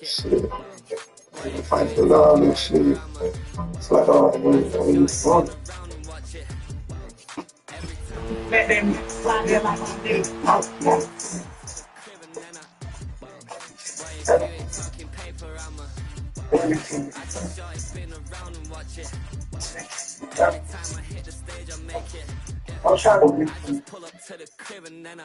Shit. Fight for love and shit. It's like, when you fuck. Let them slide there like a dick. I'm trying to pull up to the crib and then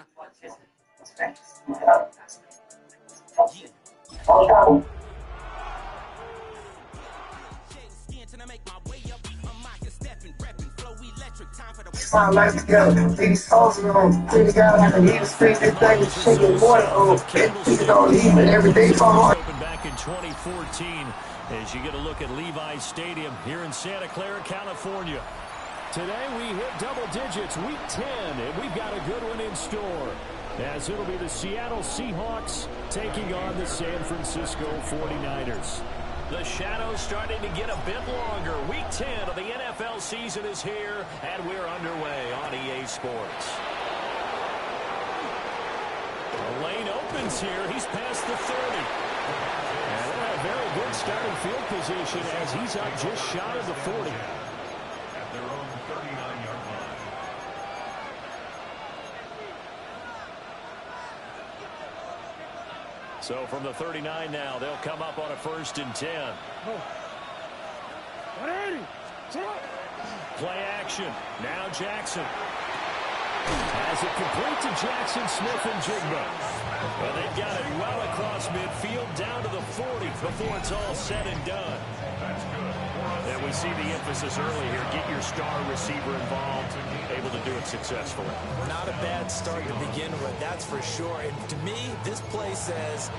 my life together. These hoes on pretty guy like a leader street. This thing is shaking water on. Niggas don't leave it every day for hard. Opened back in 2014 as you get a look at Levi's Stadium here in Santa Clara, California. Today we hit double digits, week 10, and we've got a good one in store. As it'll be the Seattle Seahawks taking on the San Francisco 49ers. The shadows starting to get a bit longer. Week 10 of the NFL season is here, and we're underway on EA Sports. The lane opens here. He's past the 30. And they'll have very good starting field position as he's out just shy of the 40. At their own 39-yard line. So from the 39 now, they'll come up on a 1st and 10. 180. Play action. Now Jackson. Has it complete to Jackson, Smith, and Jigba. Well, they've got it well across midfield down to the 40 before it's all said and done. That's good. And we see the emphasis early here. Get your star receiver involved, able to do it successfully. Not a bad start to begin with, that's for sure. And to me, this play says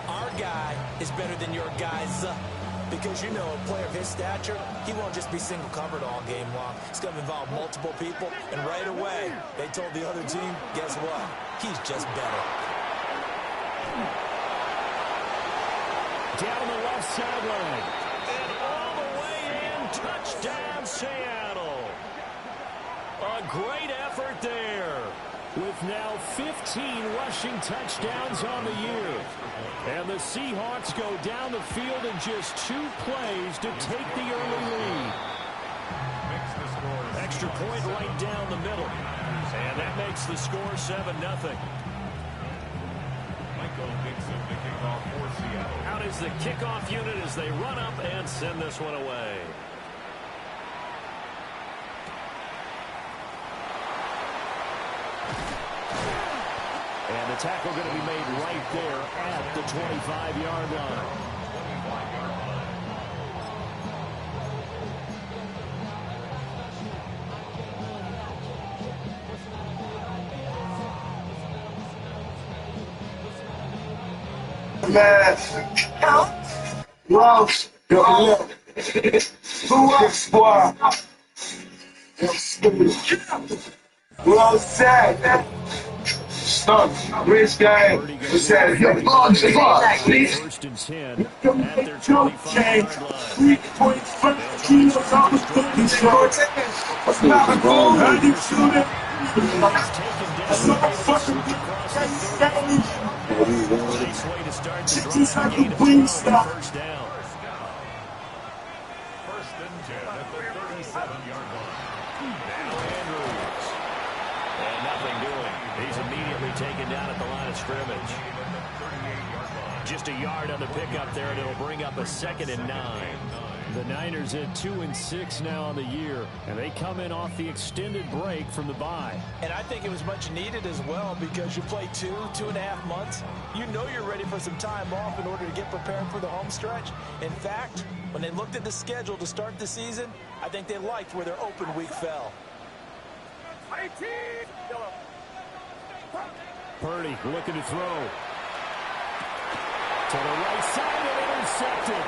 our guy is better than your guys. Because, you know, a player of his stature, he won't just be single covered all game long. It's going to involve multiple people. And right away, they told the other team, guess what? He's just better. Down the left sideline. And all the way in. Touchdown, Seattle. A great effort there. With now 15 rushing touchdowns on the year. And the Seahawks go down the field in just 2 plays to take the early lead. Extra point right down the middle. And that makes the score 7-0. Out is the kickoff unit as they run up and send this one away. And the tackle going to be made right there at the 25-yard line. Well said. Stop. Rich guy. Who said, yo, fuck, please. 1st and 10 at their 25-yard line. 3.5 kilos off the fucking short. What's not a goal? How do you shoot it? That's not a fucking Nice way to start the drive. just like a wing stop. First down. 1st and 10 at the 37-yard line. Now Andrews. And nothing doing. He's immediately taken down at the line of scrimmage. Just a yard on the pickup there, and it'll bring up a 2nd and 9. The Niners at 2-6 now on the year, and they come in off the extended break from the bye. And I think it was much needed as well because you play 2.5 months. You know you're ready for some time off in order to get prepared for the home stretch. In fact, when they looked at the schedule to start the season, I think they liked where their open week fell. Purdy looking to throw. To the right side and intercepted.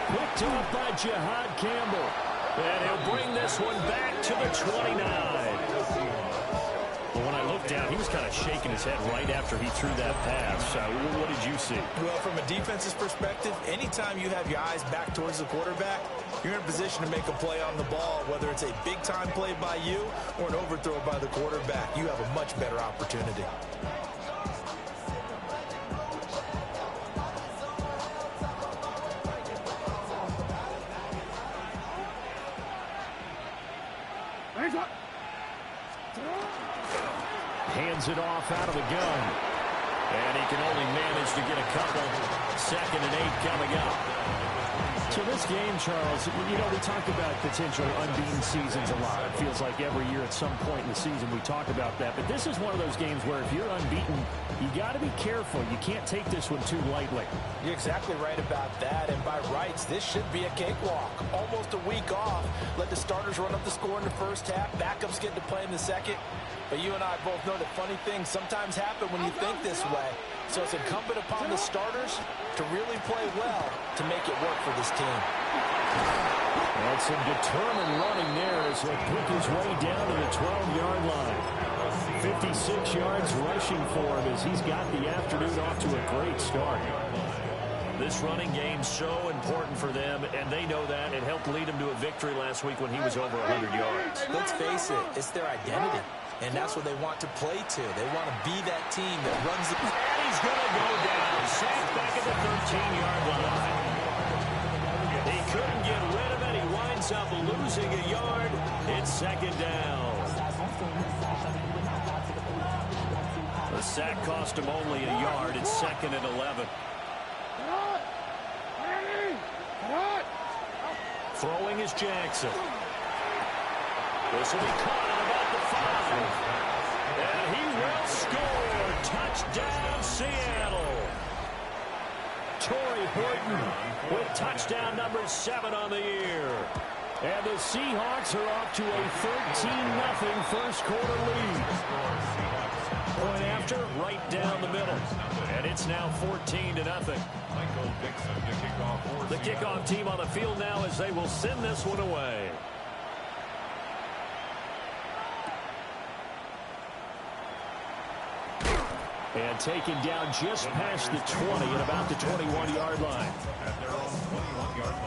Picked up by Jihad Campbell. And he'll bring this one back to the 29. But when I looked down, he was kind of shaking his head right after he threw that pass. What did you see? Well, from a defense's perspective, anytime you have your eyes back towards the quarterback, you're in a position to make a play on the ball, whether it's a big-time play by you or an overthrow by the quarterback. You have a much better opportunity. hands it off out of the gun. And he can only manage to get a couple. 2nd and 8 coming up. So this game, Charles, you know, we talk about potential unbeaten seasons a lot. It feels like every year at some point in the season we talk about that. But this is one of those games where if you're unbeaten, you got to be careful. You can't take this one too lightly. You're exactly right about that. And by rights, this should be a cakewalk. Almost a week off. Let the starters run up the score in the first half. Backups get to play in the second. But you and I both know that funny things sometimes happen when you think this way. So it's incumbent upon the starters to really play well to make it work for this team. And some determined running there as he'll pick his way down to the 12-yard line. 56 yards rushing for him as he's got the afternoon off to a great start. This running game so important for them, and they know that. It helped lead them to a victory last week when he was over 100 yards. Let's face it, it's their identity. And that's what they want to play to. They want to be that team that runs the... And he's going to go down. Sacked back at the 13-yard line. He couldn't get rid of it. He winds up losing a yard. It's 2nd down. The sack cost him only a yard. It's 2nd and 11. Throwing is Jackson. This will be caught at about the 5. And he will score. Touchdown, Seattle. Torrey Horton with touchdown number 7 on the year. And the Seahawks are off to a 13-0 first quarter lead. Point after, right down the middle. And it's now 14-0. The kickoff team on the field now as they will send this one away. And taken down just past the 20 at about the 21-yard line. At their own 21-yard line.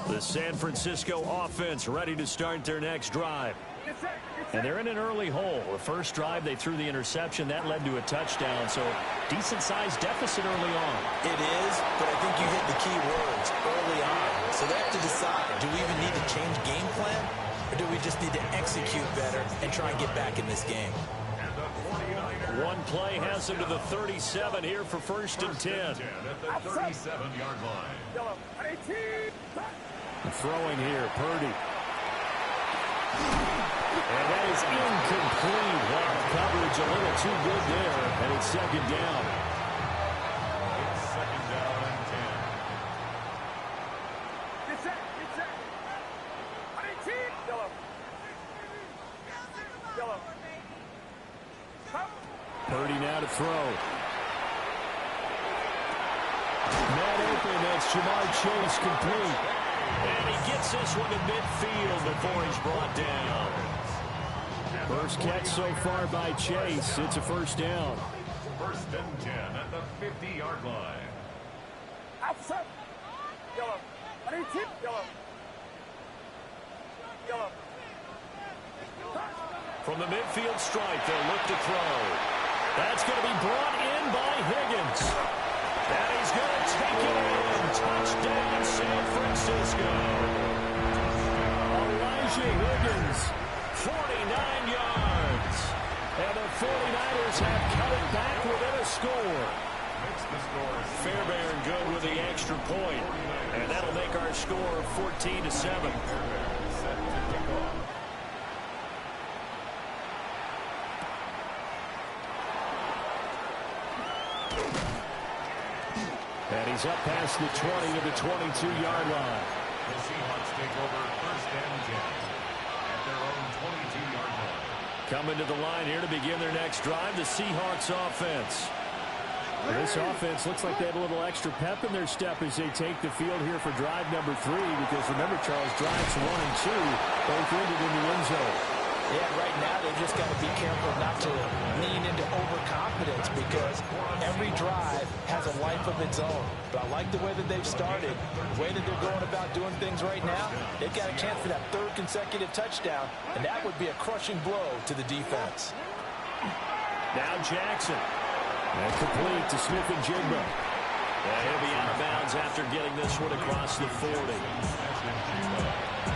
The San Francisco offense ready to start their next drive. And they're in an early hole. The first drive, they threw the interception. That led to a touchdown. So decent-sized deficit early on. It is, but I think you hit the key words early on. So they have to decide, do we even need to change game plan? Or do we just need to execute better and try and get back in this game? One play has him to the 37 here for 1st and 10. At the 37-yard line. Throwing here, Purdy. And that is incomplete. Wow, coverage a little too good there. And it's 2nd down. It's 2nd down and 10. Purdy now to throw. Not open. That's Jamar Chase complete. And he gets this one to midfield before he's brought down. First catch so far by Chase. It's a 1st down. 1st and 10 at the 50-yard line. Outside. Yellow. Yellow. Yellow. From the midfield stripe, they'll look to throw. That's going to be brought in by Higgins. And he's going to take it in. Touchdown, San Francisco. Elijah Higgins, 49 yards. And the 49ers have cut it back within a score. Fairbairn good with the extra point. And that'll make our score 14-7. And he's up past the 20 to the 22-yard line. The Seahawks take over 1st and 10 at their own 22-yard line. Coming to the line here to begin their next drive, the Seahawks offense. Well, this offense looks like they have a little extra pep in their step as they take the field here for drive number 3. Because remember, Charles, drives 1 and 2 both ended in the end zone. Yeah, right now they've just got to be careful not to lean into overconfidence because every drive has a life of its own. But I like the way that they've started, the way that they're going about doing things right now. They've got a chance for that 3rd consecutive touchdown, and that would be a crushing blow to the defense. Now Jackson. And complete to Smith and Jigba. He'll be out of bounds after getting this one across the 40.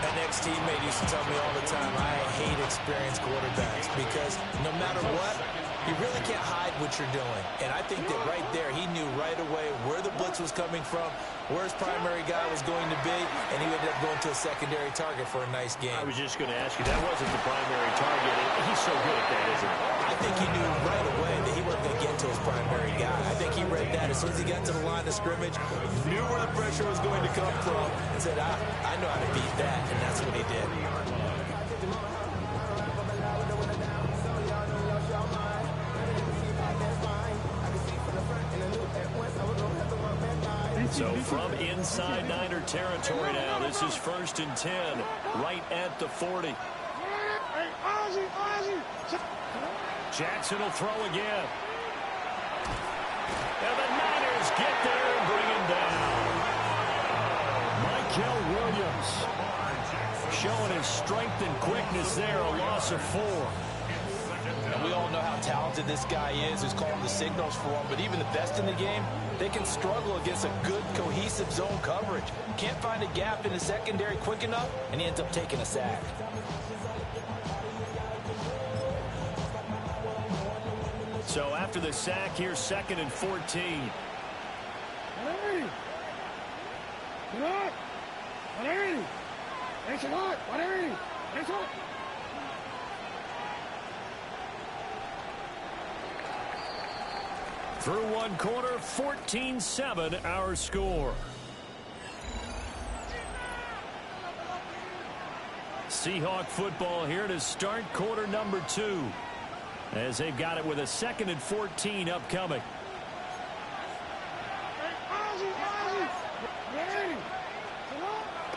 An ex-teammate used to tell me all the time, I hate experienced quarterbacks because no matter what, you really can't hide what you're doing. And I think that right there, he knew right away where the blitz was coming from, where his primary guy was going to be, and he ended up going to a secondary target for a nice game. I was just going to ask you, that wasn't the primary target. He's so good at that, isn't he? I think he knew right away that he wasn't going to get to his primary guy. I think he read that as soon as he got to the line of scrimmage, knew where the pressure was going to come from, and said, I know how to beat that, and that's what he did. So from inside Niner territory now, this is 1st and 10, right at the 40. Jackson will throw again. And the Niners get there and bring him down. Michael Williams showing his strength and quickness there, a loss of 4. And we all know how talented this guy is, who's calling the signals for him. But even the best in the game, they can struggle against a good, cohesive zone coverage. Can't find a gap in the secondary quick enough, and he ends up taking a sack. So after the sack, here's 2nd and 14. Through one quarter, 14-7 our score. Seahawk football here to start quarter number 2. As they've got it with a 2nd and 14 upcoming.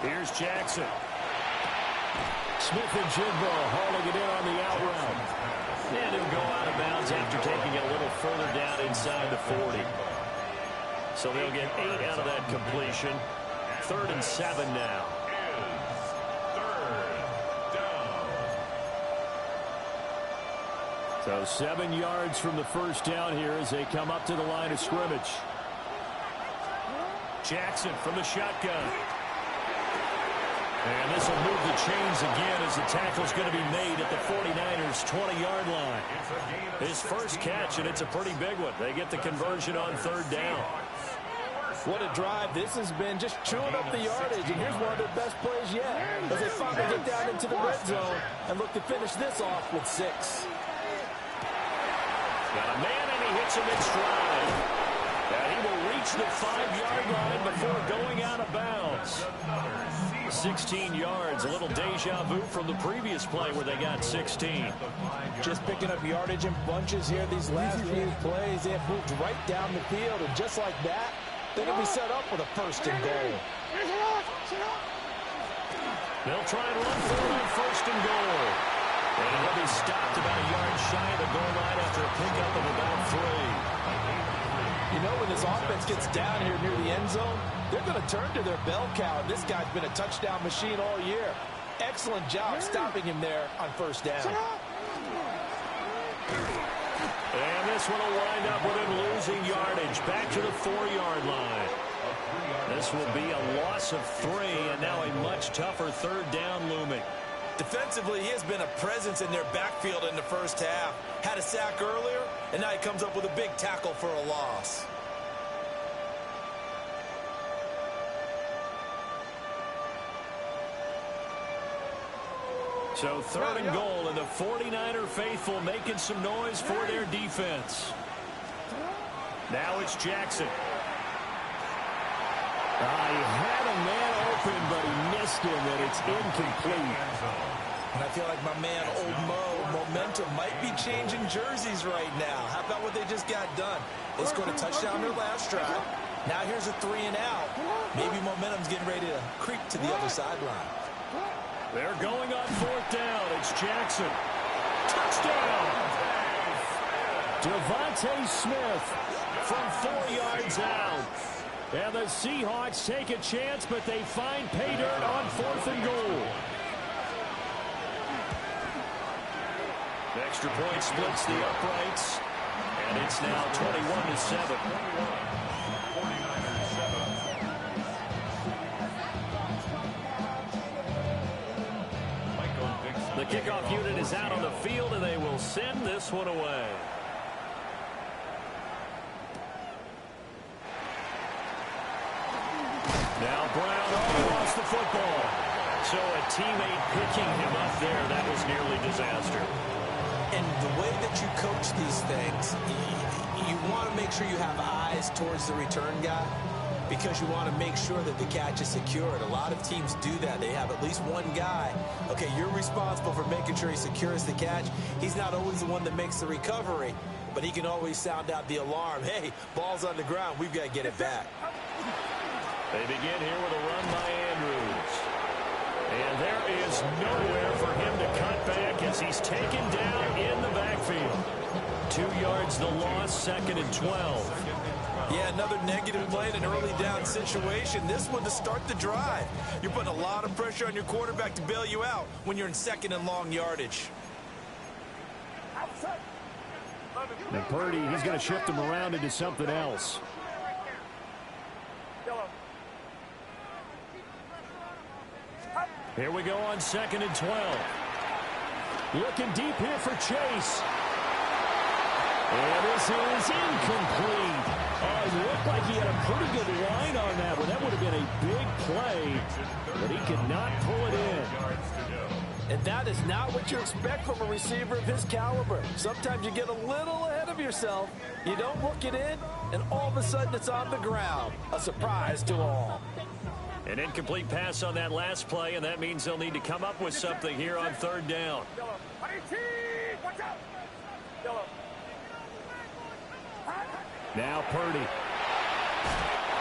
Here's Jackson. Smith and Jigbo hauling it in on the out route. And he'll go out of bounds after taking it a little further down inside the 40. So they'll get 8 out of that completion. 3rd and 7 now. So 7 yards from the first down here as they come up to the line of scrimmage. Jackson from the shotgun. And this will move the chains again as the tackle's going to be made at the 49ers' 20-yard line. His first catch, and it's a pretty big one. They get the conversion on 3rd down. What a drive this has been, just chewing up the yardage. And here's one of their best plays yet as they finally get down into the red zone and look to finish this off with 6. Got a man, and he hits him in stride. And he will reach the 5-yard line before going out of bounds. 16 yards, a little deja vu from the previous play where they got 16. Just picking up yardage in bunches here these last few plays. They have moved right down the field, and just like that, they can be set up with a 1st and goal. They'll try and run for it on 1st and goal. And he'll be stopped about a yard shy of the goal line after a pickup of about 3. You know, when this offense gets down here near the end zone, they're going to turn to their bell cow. This guy's been a touchdown machine all year. Excellent job stopping him there on 1st down. And this one will wind up with him losing yardage back to the 4-yard line. This will be a loss of 3, and now a much tougher 3rd down looming. Defensively, he has been a presence in their backfield in the first half. Had a sack earlier, and now he comes up with a big tackle for a loss. So 3rd and goal, and the 49er faithful making some noise for their defense. Now it's Jackson. He had a man open, but he missed him, and it's incomplete. And I feel like my man, Old Mo, momentum might be changing jerseys right now. How about what they just got done? They scored a touchdown their last drive. Now here's a 3 and out. Maybe momentum's getting ready to creep to the other sideline. They're going on 4th down. It's Jackson. Touchdown! Devontae Smith from 4 yards out. And the Seahawks take a chance, but they find pay dirt on 4th and goal. The extra point splits the uprights, and it's now 21-7. kickoff unit is out on the field, and they will send this one away. Now Brown lost the football. So a teammate picking him up there, that was nearly disaster. And the way that you coach these things, you want to make sure you have eyes towards the return guy because you want to make sure that the catch is secured. A lot of teams do that. They have at least one guy. Okay, you're responsible for making sure he secures the catch. He's not always the one that makes the recovery, but he can always sound out the alarm. Hey, ball's on the ground. We've got to get it back. They begin here with a run by Andrews. And there is nowhere for him to cut back as he's taken down in the backfield. 2 yards the loss, 2nd and 12. Yeah, another negative play in an early down situation. This one to start the drive. You're putting a lot of pressure on your quarterback to bail you out when you're in 2nd and long yardage. And Purdy, he's going to shift him around into something else. Here we go on 2nd and 12. Looking deep here for Chase. And this is incomplete. It looked like he had a pretty good line on that one. That would have been a big play, but he could not pull it in. And that is not what you expect from a receiver of his caliber. Sometimes you get a little ahead of yourself. You don't look it in, and all of a sudden it's on the ground. A surprise to all. An incomplete pass on that last play, and that means they'll need to come up with something here on 3rd down. Now Purdy.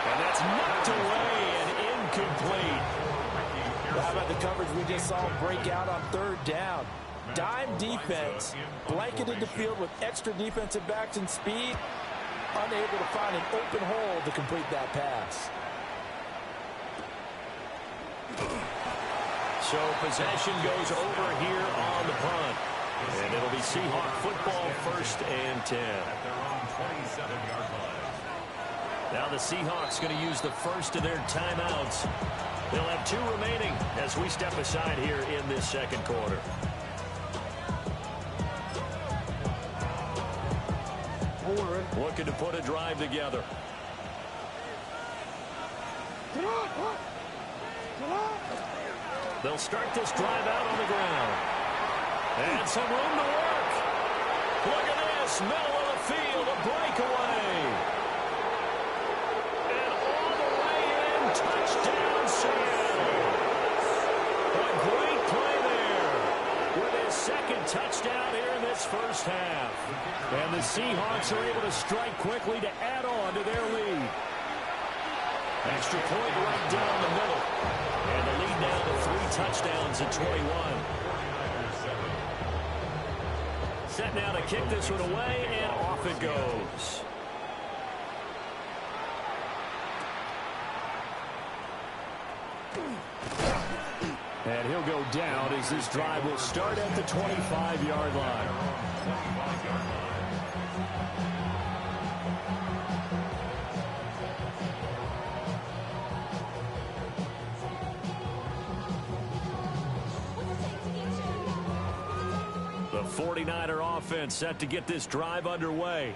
And that's knocked away and incomplete. How about the coverage we just saw break out on 3rd down? Dime defense, blanketed the field with extra defensive backs and speed, unable to find an open hole to complete that pass. So possession goes over here on the punt. And it'll be Seahawk football, 1st and 10. Now the Seahawks going to use the first of their timeouts. They'll have 2 remaining as we step aside here in this 2nd quarter. Looking to put a drive together. They'll start this drive out on the ground. And some room to work. Look at this. Middle of the field. A breakaway. And all the way in. Touchdown, Seattle. A great play there. With his 2nd touchdown here in this 1st half. And the Seahawks are able to strike quickly to add on to their lead. Extra point right down the middle. And the lead now to 3 touchdowns at 21. Set now to kick this one away, and off it goes. And he'll go down as this drive will start at the 25-yard line. The 49er offense set to get this drive underway.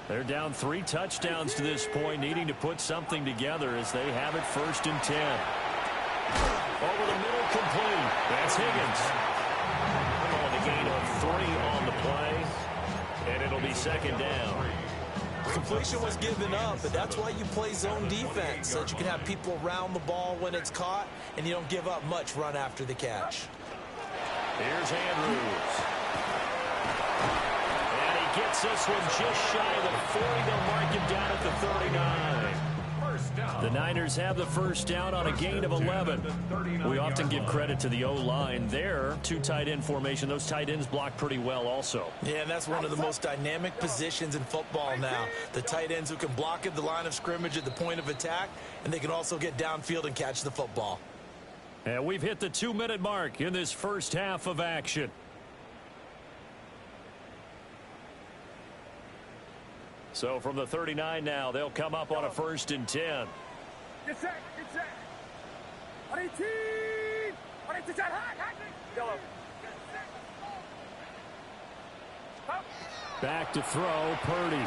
They're down 3 touchdowns to this point, needing to put something together as they have it 1st and 10. Over the middle, complete. That's Higgins. On the gain of 3 on the play, and it'll be 2nd down. Completion was given up, but that's why you play zone defense, so that you can have people around the ball when it's caught, and you don't give up much run after the catch. Here's Andrews. And he gets this one just shy of the 40. They'll mark him down at the 39. The Niners have the 1st down on a gain of 11. We often give credit to the O-line there. 2 tight end formation. Those tight ends block pretty well also. Yeah, and that's one of the most dynamic positions in football now. The tight ends who can block at the line of scrimmage at the point of attack, and they can also get downfield and catch the football. And we've hit the 2-minute mark in this 1st half of action. So from the 39 now, they'll come up on a 1st and 10. Get set, get set. 18. 18, Back to throw, Purdy.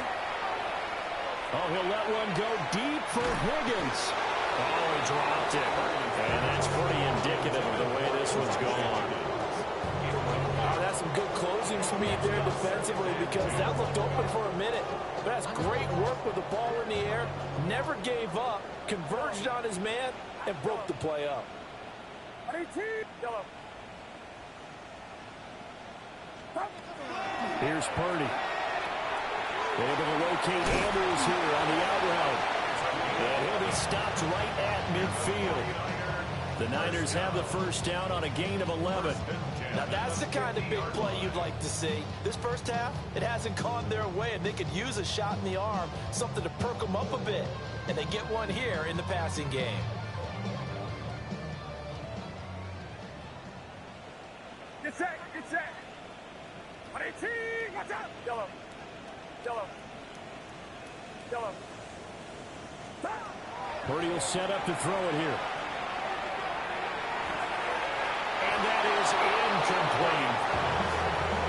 Oh, he'll let one go deep for Higgins. Oh, he dropped it. And that's pretty indicative of the way this one's gone. Oh, that's some good closing speed there defensively because that looked open for a minute. That's great work with the ball in the air. Never gave up, converged on his man, and broke the play up. Here's Purdy. Able to locate Andrews here on the out route. And he'll be stopped right at midfield. The Niners have the first down on a gain of 11. Now that's the kind of big play you'd like to see. This first half, it hasn't gone their way, and they could use a shot in the arm, something to perk them up a bit. And they get one here in the passing game. Get set, get set. Watch out. Yellow. Yellow. Yellow. Purdy will set up to throw it here. And that is incomplete.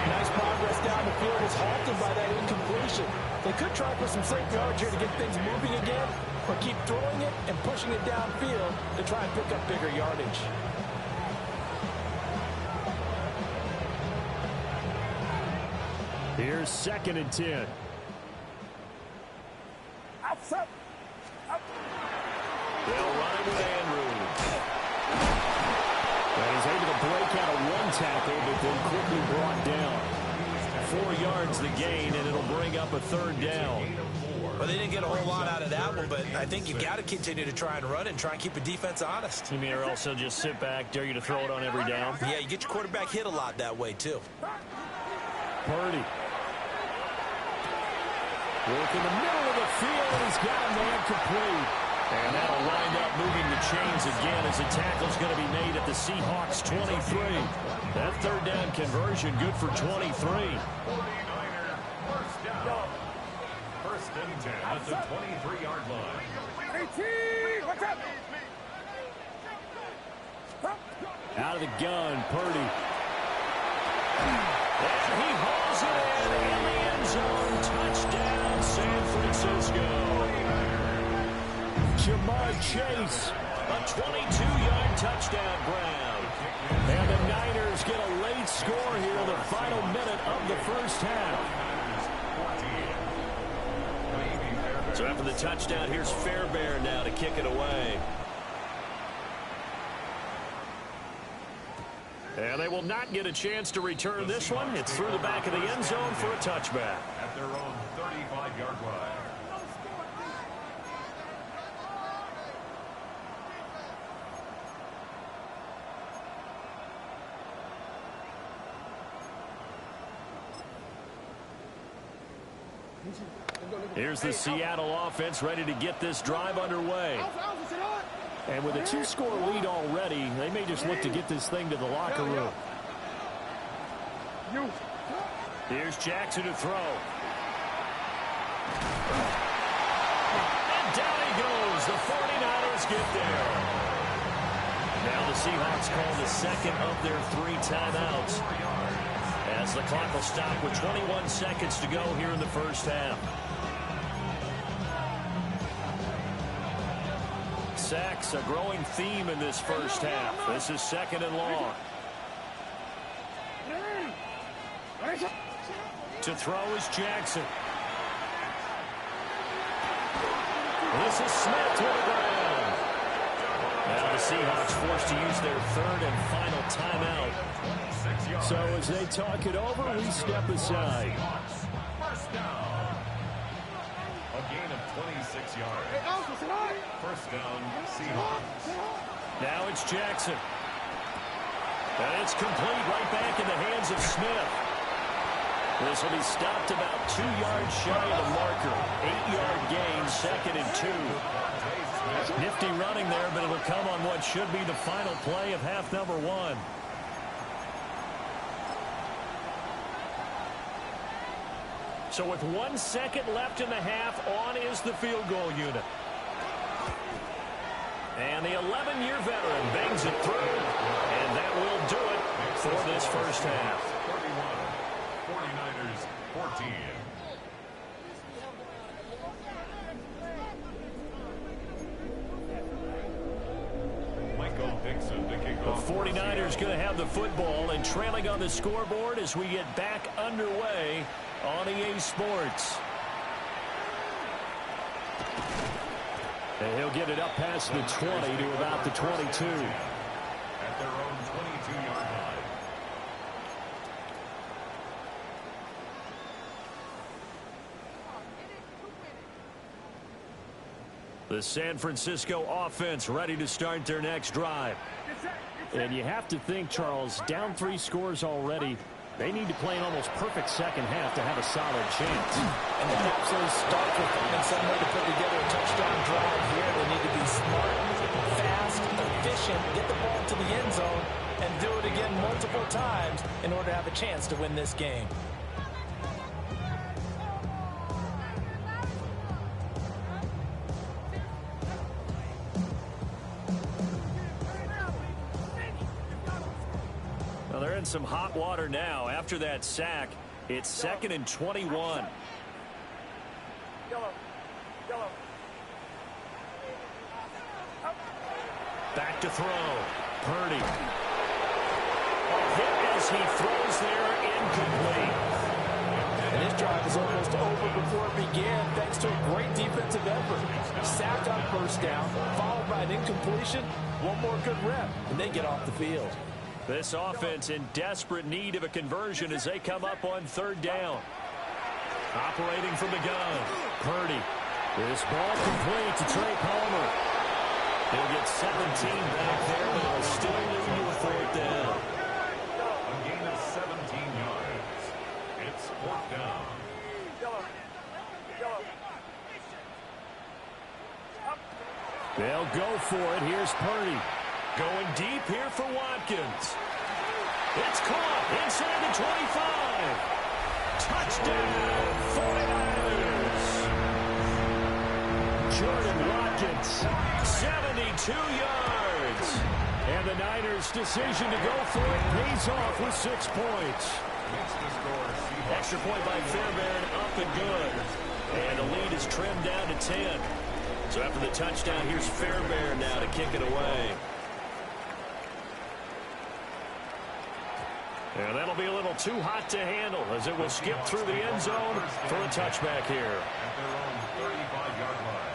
Nice progress down the field was halted by that incompletion. They could try for some safe yards here to get things moving again, or keep throwing it and pushing it downfield to try and pick up bigger yardage. Here's 2nd and 10. Outside. They'll run it with Andrews. And he's able to break out of one tackle, but then quickly brought down. 4 yards the gain, and it'll bring up a 3rd down. Well, they didn't get a whole lot out of that one, but I think you got to continue to try and run and try and keep the defense honest. You mean or also just sit back, dare you to throw it on every down? Yeah, you get your quarterback hit a lot that way, too. Purdy. Work in the middle of the field, and he's got a man complete. And that'll wind up moving the chains again as the tackle's going to be made at the Seahawks 23. That 3rd down conversion good for 23. 49er, first down. First and 10 at the 23-yard line. 18. Watch out. Out of the gun, Purdy. And he hauls it in the end zone. Touchdown, San Francisco. Jamar Chase, a 22-yard touchdown grab. And the Niners get a late score here in the final minute of the first half. So after the touchdown, here's Fairbairn now to kick it away. And they will not get a chance to return this one. It's through the back of the end zone for a touchback. At their own 35-yard line. Here's the Seattle offense ready to get this drive underway. And with a 2-score lead already, they may just look to get this thing to the locker room. Here's Jackson to throw. And down he goes. The 49ers get there. Now the Seahawks call the 2nd of their 3 timeouts, as the clock will stop with 21 seconds to go here in the first half. Sacks, a growing theme in this first half. This is 2nd and long. To throw is Jackson. This is Smith to the ground. Now the Seahawks forced to use their 3rd and final timeout. So as they talk it over, we step aside. First down. A gain of 26 yards. First down, Seahawks. Now it's Jackson. And it's complete right back in the hands of Smith. This will be stopped about 2 yards shy of the marker. 8-yard gain, 2nd and 2. Nifty running there, but it'll come on what should be the final play of half number 1. So with 1 second left in the half, on is the field goal unit. And the 11-year veteran bangs it through. And that will do it for this first half. 49ers The 49ers going to have the football and trailing on the scoreboard as we get back underway on EA Sports. And he'll get it up past the 20 to about the 22. At their own 22-yard line. The San Francisco offense ready to start their next drive. And you have to think, Charles, down 3 scores already. They need to play an almost perfect second half to have a solid chance. And the absolute start for finding some way to put together a touchdown drive here. They need to be smart, fast, efficient, get the ball to the end zone, and do it again multiple times in order to have a chance to win this game. Well, they're in some hot water now. After that sack, it's 2nd and 21. Back to throw. Purdy. Hit as he throws there, incomplete. And this drive is almost over before it began thanks to a great defensive effort. Sacked on first down, followed by an incompletion. One more good rep, and they get off the field. This offense in desperate need of a conversion as they come up on 3rd down. Operating from the gun. Purdy. This ball complete to Trey Palmer. He'll get 17 back there, but it'll still lead to a 4th down. A gain of 17 yards. It's 4th down. They'll go for it. Here's Purdy. Going deep here for Watkins. It's caught inside the 25. Touchdown, 49ers. Jordan Watkins, 72 yards. And the Niners' decision to go for it pays off with 6 points. Extra point by Fairbairn, up and good. And the lead is trimmed down to 10. So after the touchdown, here's Fairbairn now to kick it away. And that'll be a little too hot to handle as it will skip through the end zone for a touchback here. At their own 35-yard line.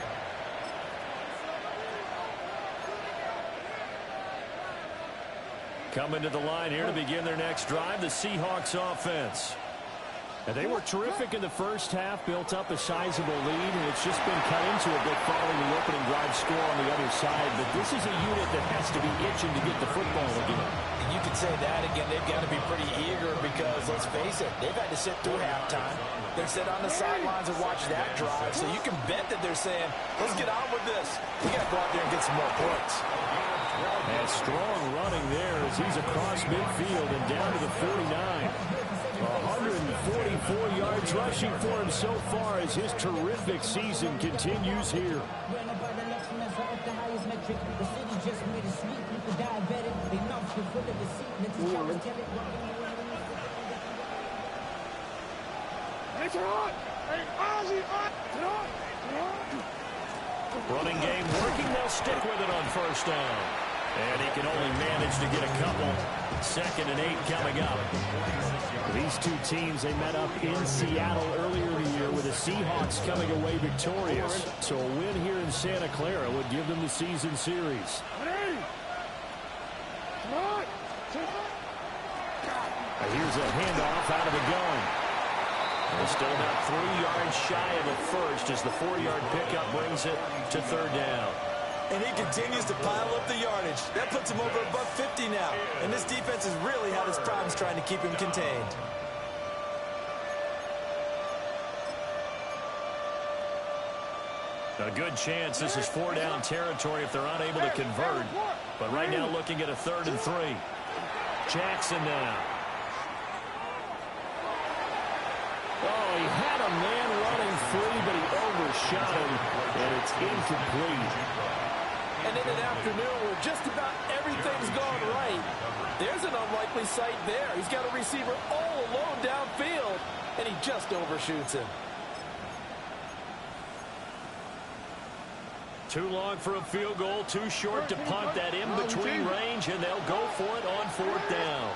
Coming to the line here to begin their next drive, the Seahawks offense. And they were terrific in the first half, built up a sizable lead, and it's just been cut into a bit following the opening drive score on the other side. But this is a unit that has to be itching to get the football again. And you could say that again. They've got to be pretty eager because, let's face it, they've had to sit through halftime. They sit on the sidelines and watch that drive. So you can bet that they're saying, let's get on with this. We got to go out there and get some more points. And strong running there as he's across midfield and down to the 49. 144 yards rushing for him so far as his terrific season continues here. Running game working. They'll stick with it on 1st down. And he can only manage to get a couple. 2nd and 8 coming up. These two teams, they met up in Seattle earlier in the year with the Seahawks coming away victorious. So a win here in Santa Clara would give them the season series. Here's a handoff out of the gun. They're still about 3 yards shy of a first as the 4-yard pickup brings it to 3rd down. And he continues to pile up the yardage. That puts him over $150 now. And this defense has really had its problems trying to keep him contained. A good chance this is 4-down territory if they're unable to convert. But right now looking at a 3rd and 3. Jackson now. Oh, he had a man running free, but he overshot him, and it's incomplete. And in an afternoon where just about everything's gone right, there's an unlikely sight there. He's got a receiver all alone downfield, and he just overshoots him. Too long for a field goal, too short to punt. That in-between range, and they'll go for it on 4th down.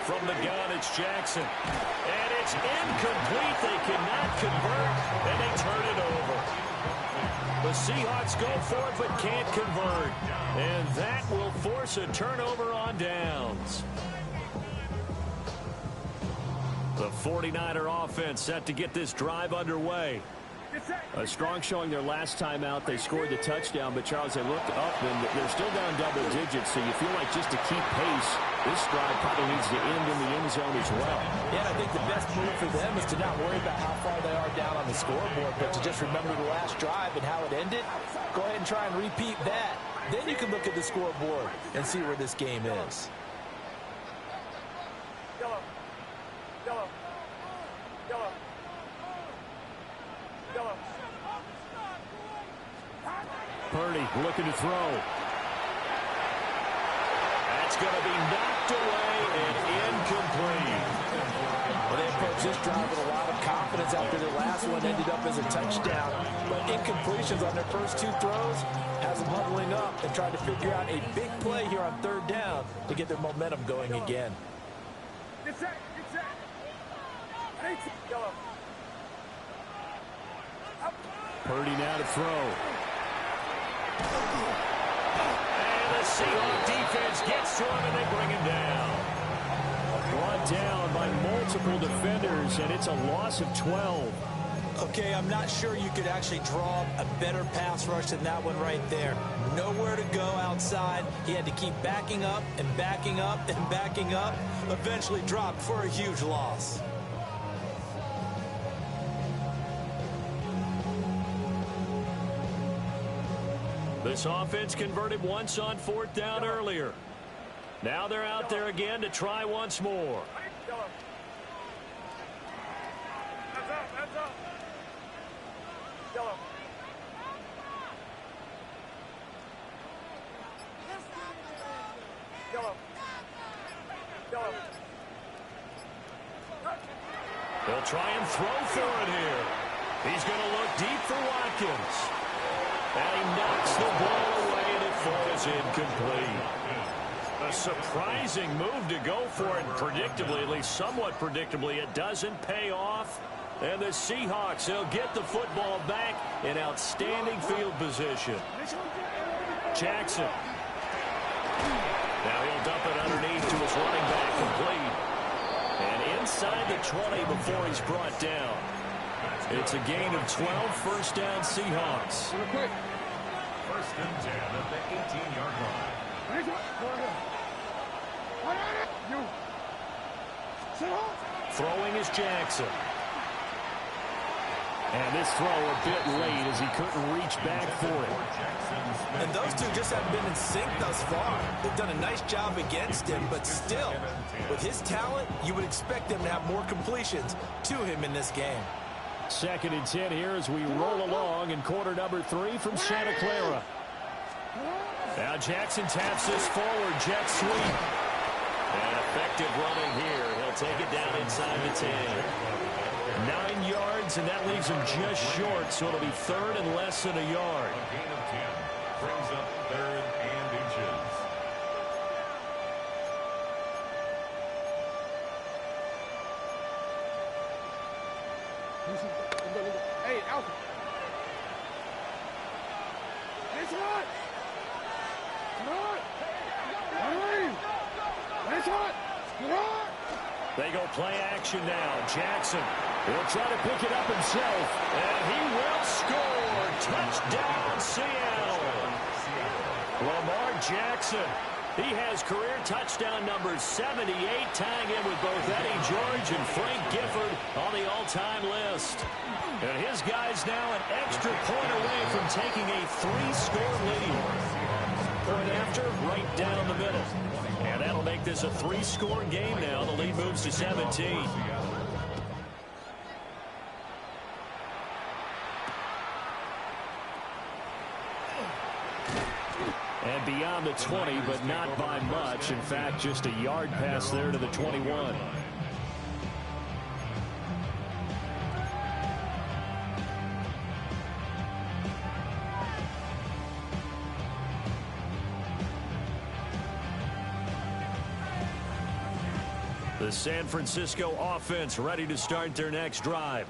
From the gun, it's Jackson. And it's incomplete. They cannot convert, and they turn it over. The Seahawks go for it, but can't convert. And that will force a turnover on downs. The 49er offense set to get this drive underway. A strong showing their last time out. They scored the touchdown, but Charles, they looked up, and they're still down double digits, so you feel like just to keep pace, this drive probably needs to end in the end zone as well. Yeah, and I think the best move for them is to not worry about how far they are down on the scoreboard, but to just remember the last drive and how it ended. Go ahead and try and repeat that. Then you can look at the scoreboard and see where this game is. Yellow. Yellow. Yellow. Yellow. Purdy looking to throw. That's going to be knocked away and incomplete. Well, they approached this drive with a lot of confidence after their last one ended up as a touchdown. But incompletions on their first 2 throws has them huddling up and trying to figure out a big play here on 3rd down to get their momentum going again. Get set. Get set. Yellow. Purdy now to throw. And the Seahawks defense gets to him, and they bring him down. Brought down by multiple defenders, and it's a loss of 12. Okay, I'm not sure you could actually draw a better pass rush than that one right there. Nowhere to go outside. He had to keep backing up and backing up and backing up. Eventually dropped for a huge loss. This offense converted once on 4th down earlier. Now they're out there again to try once more. Yellow. Hands up. Hands up. Yellow. Yellow. Yellow. They'll try and throw for it here. He's going to look deep for Watkins. And he knocks the ball away, and it falls incomplete. A surprising move to go for it. Predictably, at least somewhat predictably, it doesn't pay off. And the Seahawks, they'll get the football back in outstanding field position. Jackson. Now he'll dump it underneath to his running back, complete. And inside the 20 before he's brought down. It's a gain of 12, 1st down Seahawks. 1st and 10 at the 18-yard line. Throwing is Jackson. And this throw a bit late as he couldn't reach back for it. And those two just haven't been in sync thus far. They've done a nice job against him, but still, with his talent, you would expect them to have more completions to him in this game. 2nd and 10 here as we roll along in quarter number 3 from Santa Clara. Now Jackson taps this forward, jet sweep. And effective running here. He'll take it down inside the 10. 9 yards, and that leaves him just short, so it'll be 3rd and less than a yard. A gain of 10 brings up 3rd and inches. Hey, Alpha. Nice one. Come on. Nice one. Come on. They go play action now. Jackson will try to pick it up himself, and he will score. Touchdown, Seattle. Lamar Jackson. He has career touchdown number 78, tying in with both Eddie George and Frank Gifford on the all-time list. And his guys now an extra point away from taking a 3-score lead. Point after, right down the middle. And that'll make this a 3-score game now. The lead moves to 17. And beyond the 20, but not by much. In fact, just a yard pass there to the 21. The San Francisco offense ready to start their next drive.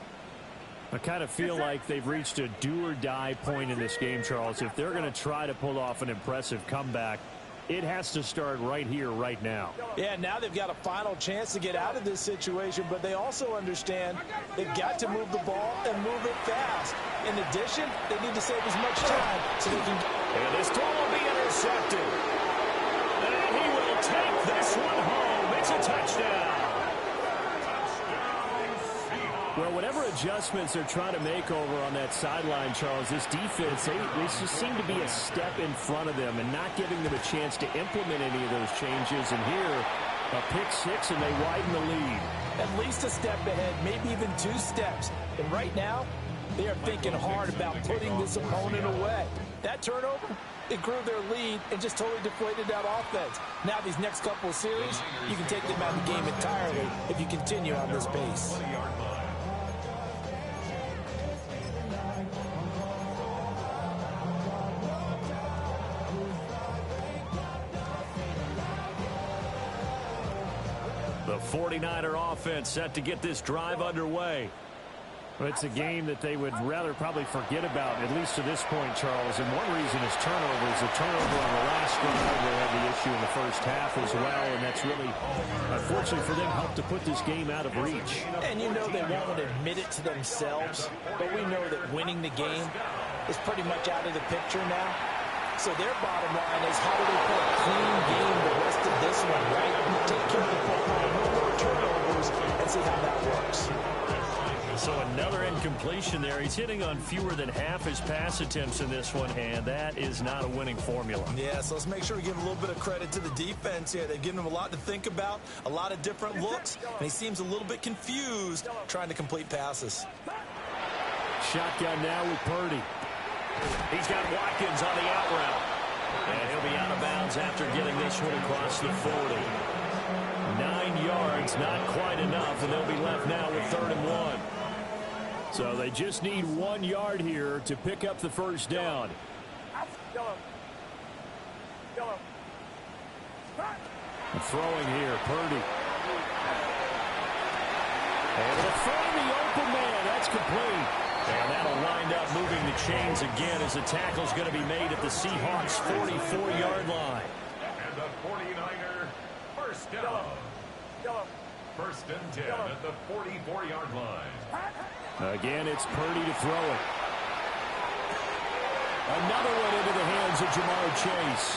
I kind of feel like they've reached a do-or-die point in this game, Charles. If they're going to try to pull off an impressive comeback, it has to start right here, right now. Yeah, now they've got a final chance to get out of this situation, but they also understand they've got to move the ball and move it fast. In addition, they need to save as much time so they can... And this throw will be intercepted. And he will take this one home. It's a touchdown. Well, whatever adjustments they're trying to make over on that sideline, Charles, this defense, they just seem to be a step in front of them and not giving them a chance to implement any of those changes. And here, a pick-6, and they widen the lead. At least a step ahead, maybe even 2 steps. And right now, they are thinking hard about putting this opponent away. That turnover, it grew their lead and just totally deflated that offense. Now these next couple of series, you can take them out of the game entirely if you continue on this pace. The 49er offense set to get this drive underway. Well, it's a game that they would rather probably forget about, at least to this point, Charles. And one reason is turnovers. The turnover on the last drive, they had the issue in the first half as well, and that's really, unfortunately for them, helped to put this game out of reach. And you know they won't admit it to themselves, but we know that winning the game is pretty much out of the picture now. So their bottom line is, how do they play a clean game the rest of this one, right? Take care of the football, no more turnovers, and see how that works. So another incompletion there. He's hitting on fewer than half his pass attempts in this one, and that is not a winning formula. Yeah, so let's make sure we give a little bit of credit to the defense here. They've given him a lot to think about, a lot of different looks, and he seems a little bit confused trying to complete passes. Shotgun now with Purdy. He's got Watkins on the out route. And he'll be out of bounds after getting this one across the 40. 9 yards, not quite enough, and they'll be left now with 3rd and 1. So they just need 1 yard here to pick up the first down. Throwing here, Purdy. Able to find the open man. That's complete. And that'll wind up moving the chains again as the tackle's going to be made at the Seahawks' 44-yard line. And the 49er first down. First and 10 at the 44-yard line. Again, it's Purdy to throw it. Another one into the hands of Jamar Chase.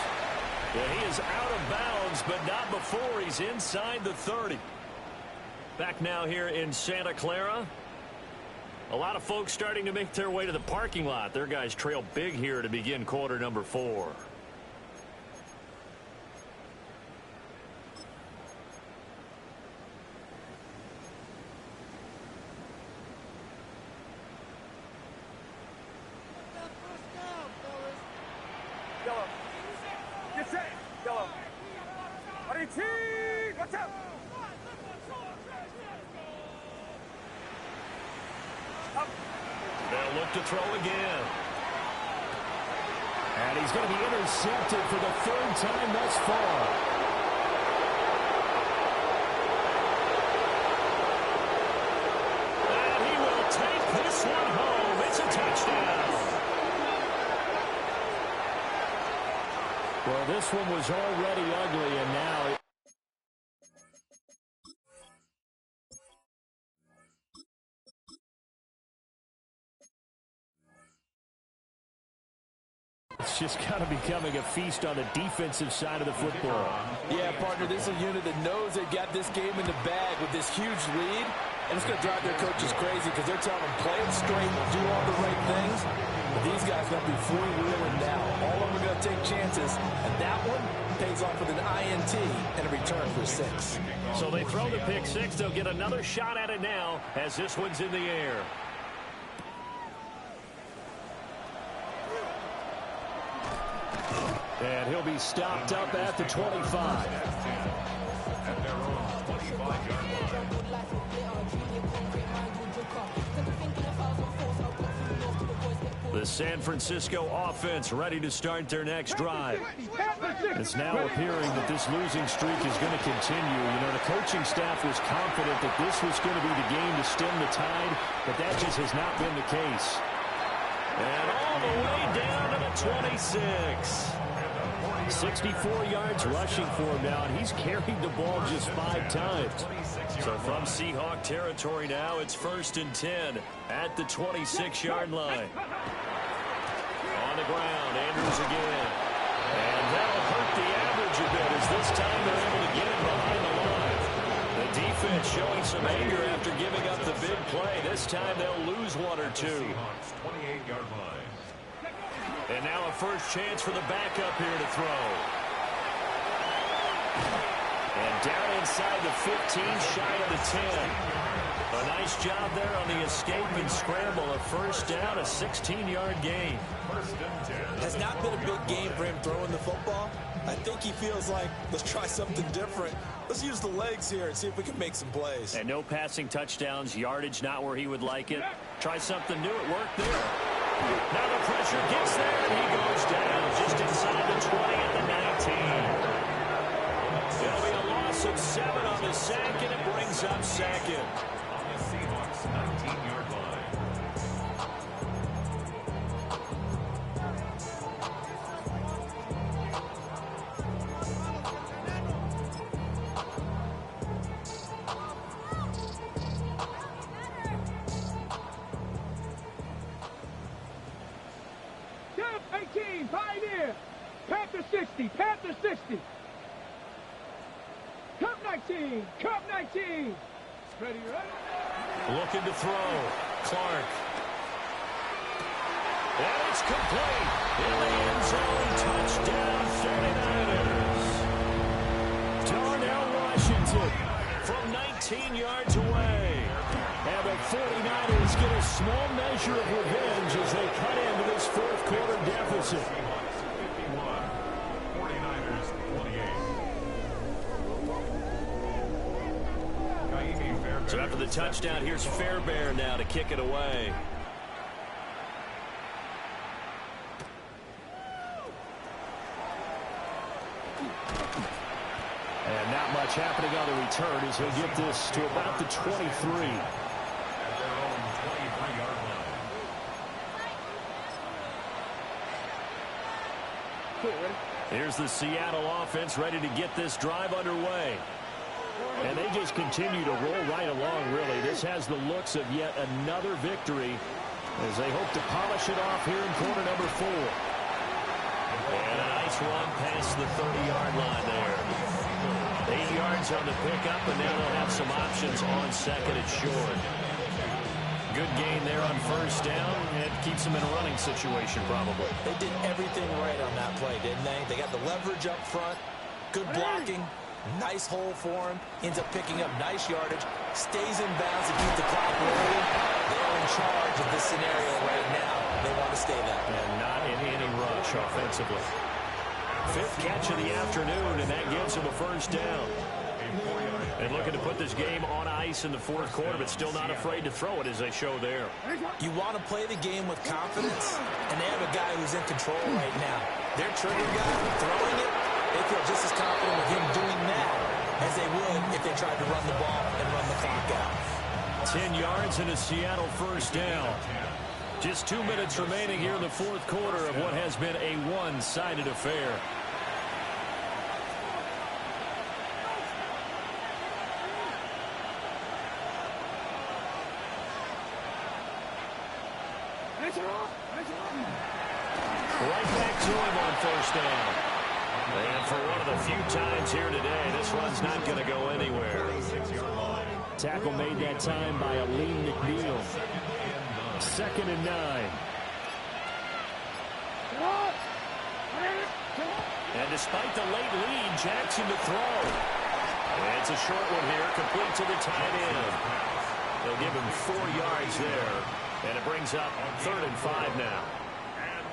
Yeah, he is out of bounds, but not before he's inside the 30. Back now here in Santa Clara. A lot of folks starting to make their way to the parking lot. Their guys trail big here to begin quarter number 4. They'll look to throw again. And he's going to be intercepted for the 3rd time thus far. And he will take this one home. It's a touchdown. Well, this one was already ugly, and now... It's just kind of becoming a feast on the defensive side of the football. Yeah, partner, this is a unit that knows they've got this game in the bag with this huge lead. And it's going to drive their coaches crazy because they're telling them, play it straight, do all the right things. But these guys are going to be freewheeling now. All of them are going to take chances. And that one pays off with an INT and a return for 6. So they throw the pick 6. They'll get another shot at it now as this one's in the air. And he'll be stopped up at the 25. At their own 25-yard line. The The San Francisco offense ready to start their next drive. It's now appearing that this losing streak is going to continue. You know, the coaching staff was confident that this was going to be the game to stem the tide, but that just has not been the case. And all the way down to the 26. 64 yards rushing for him now, and he's carried the ball just 5 times. So from Seahawk territory now, it's 1st and 10 at the 26-yard line. On the ground, Andrews again. And that'll hurt the average a bit as this time they're able to get it behind the line. The defense showing some anger after giving up the big play. This time they'll lose 1 or 2. 28-yard line. And now a first chance for the backup here to throw. And down inside the 15, shy of the 10. A nice job there on the escape and scramble. A first down, a 16-yard gain. Has not been a big game for him throwing the football. I think he feels like, let's try something different. Let's use the legs here and see if we can make some plays. And no passing touchdowns, yardage not where he would like it. Try something new, it worked there. Now the pressure gets there, and he goes down just inside the 20 at the 19. There'll be a loss of 7 on the sack, and it brings up 2nd. On the Seahawks 19-yard line. Down 18, Pioneer. Panther 60, Panther 60. Cup 19, Cup 19. Ready, ready? Looking to throw. Clark. And it's complete. In the end zone, touchdown 49ers. Darnell Washington from 19 yards away. And the 49ers get a small measure of revenge as they cut into this 4th quarter deficit. 51. 49ers 28. So after the touchdown, here's Fairbairn now to kick it away. And not much happening on the return as he'll get this to about the 23. At their own 23-yard line. Here's the Seattle offense ready to get this drive underway. And they just continue to roll right along, really. This has the looks of yet another victory as they hope to polish it off here in quarter number 4. And a nice run past the 30-yard line there. 8 yards on the pickup, and now they'll have some options on 2nd and short. Good gain there on 1st down. It keeps them in a running situation, probably. They did everything right on that play, didn't they? They got the leverage up front, good blocking, nice hole for him, ends up picking up nice yardage, stays in bounds to keep the clock rolling. They're in charge of this scenario right now. They want to stay that way. And not in any rush offensively. 5th catch of the afternoon, and that gives them a first down. And looking to put this game on ice in the 4th quarter, but still not afraid to throw it as they show there. You want to play the game with confidence, and they have a guy who's in control right now. Their trigger guy throwing it, they feel just as confident with him doing that as they would if they tried to run the ball and run the clock out. 10 yards and a Seattle first down. Just 2 minutes remaining here in the 4th quarter of what has been a one-sided affair. Right back to him on 1st down. And for one of the few times here today, this run's not going to go anywhere. Tackle made that time by Aleem McNeil. 2nd and 9. And despite the late lead, Jackson to throw. And it's a short one here, complete to the tight end. They'll give him 4 yards there. And it brings up 3rd and 5 now.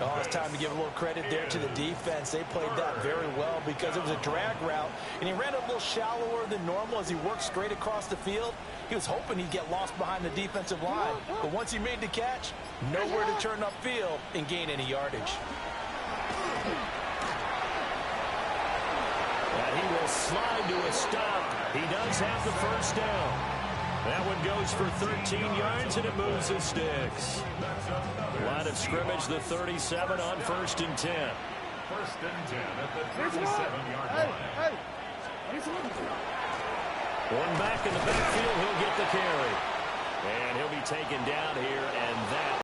Oh, it's time to give a little credit there to the defense. They played that very well because it was a drag route, and he ran a little shallower than normal as he worked straight across the field. He was hoping he'd get lost behind the defensive line, but once he made the catch, nowhere to turn upfield and gain any yardage. And he will slide to a stop. He does have the first down. That one goes for 13 yards, and it moves the sticks. Line of scrimmage, the 37 on 1st and 10. 1st and 10 at the 37-yard line. One back in the backfield, he'll get the carry. And he'll be taken down here, and that